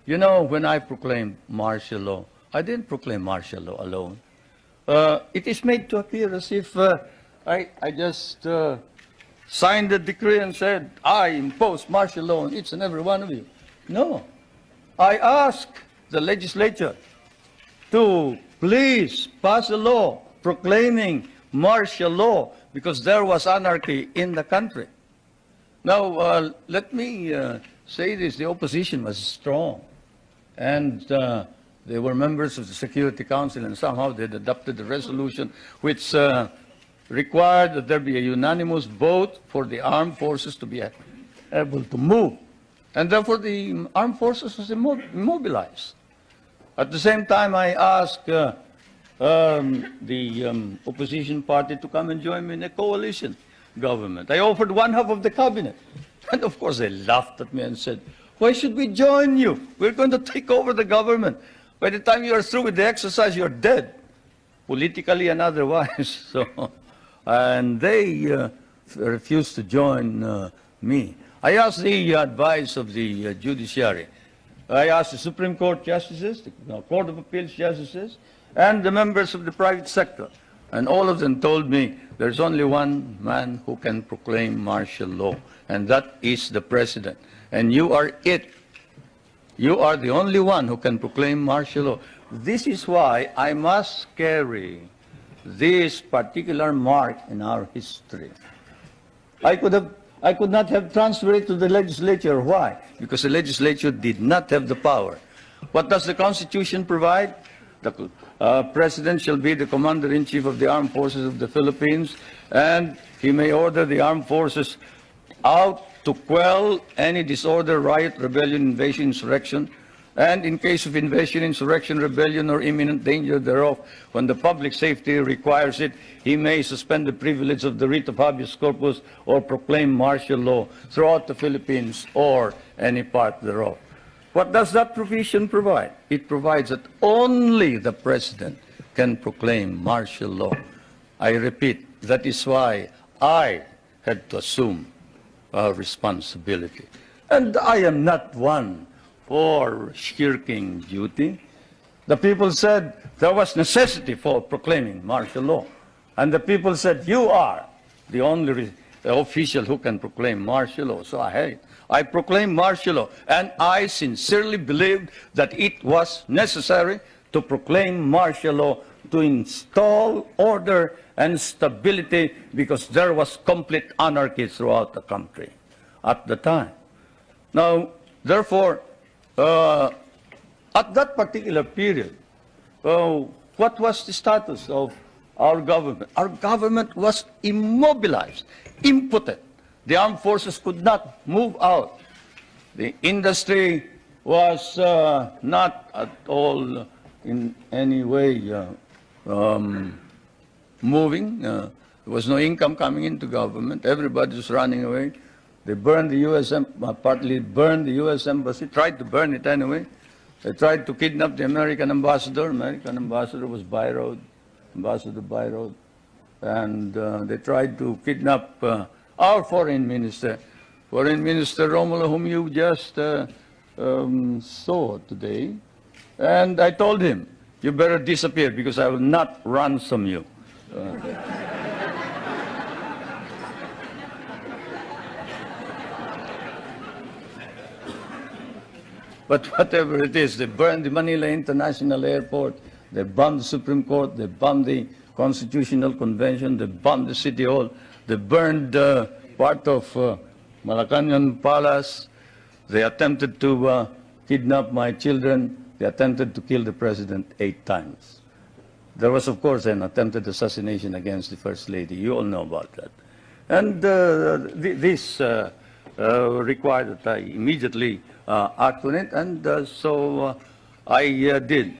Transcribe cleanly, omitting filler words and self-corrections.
You know, when I proclaimed martial law, I didn't proclaim martial law alone. It is made to appear as if I just signed the decree and said, I impose martial law on each and every one of you. No. I asked the legislature to please pass a law proclaiming martial law because there was anarchy in the country. Now, let me say this. The opposition was strong, and they were members of the Security Council, and somehow they adopted a resolution which required that there be a unanimous vote for the armed forces to be able to move. And therefore, the armed forces was immobilized. At the same time, I asked the opposition party to come and join me in a coalition government. I offered one half of the cabinet. And of course, they laughed at me and said, why should we join you? We're going to take over the government. By the time you are through with the exercise, you're dead, politically and otherwise. And they refused to join me. I asked the advice of the judiciary. I asked the Supreme Court justices, the Court of Appeals justices, and the members of the private sector. And all of them told me there's only one man who can proclaim martial law, and that is the president. And you are it. You are the only one who can proclaim martial law. This is why I must carry this particular mark in our history. I could not have transferred it to the legislature. Why? Because the legislature did not have the power. What does the Constitution provide? The President shall be the Commander-in-Chief of the Armed Forces of the Philippines, and he may order the armed forces out to quell any disorder, riot, rebellion, invasion, insurrection, and in case of invasion, insurrection, rebellion, or imminent danger thereof, when the public safety requires it, he may suspend the privilege of the writ of habeas corpus or proclaim martial law throughout the Philippines or any part thereof. What does that provision provide? It provides that only the President can proclaim martial law. I repeat, that is why I had to assume responsibility. And I am not one for shirking duty. The people said there was necessity for proclaiming martial law. And the people said, you are the only official who can proclaim martial law. So I proclaimed martial law. And I sincerely believed that it was necessary to proclaim martial law to install order and stability because there was complete anarchy throughout the country at the time. Now, therefore, at that particular period, what was the status of our government? Our government was immobilized, impotent. The armed forces could not move out. The industry was not at all in any way moving. There was no income coming into government. Everybody was running away. They burned the U.S. Partly burned the U.S. Embassy, tried to burn it anyway. They tried to kidnap the American ambassador. American ambassador was Byroad, Ambassador Byroad. And they tried to kidnap our foreign minister, Romulo, whom you just saw today. And I told him, you better disappear because I will not ransom you. But whatever it is, they burned the Manila International Airport, they bombed the Supreme Court, they bombed the Constitutional Convention, they bombed the City Hall, they burned part of Malacanang Palace, they attempted to kidnap my children, they attempted to kill the President 8 times. There was, of course, an attempted assassination against the First Lady. You all know about that. And this required that I immediately act on it, and so I did.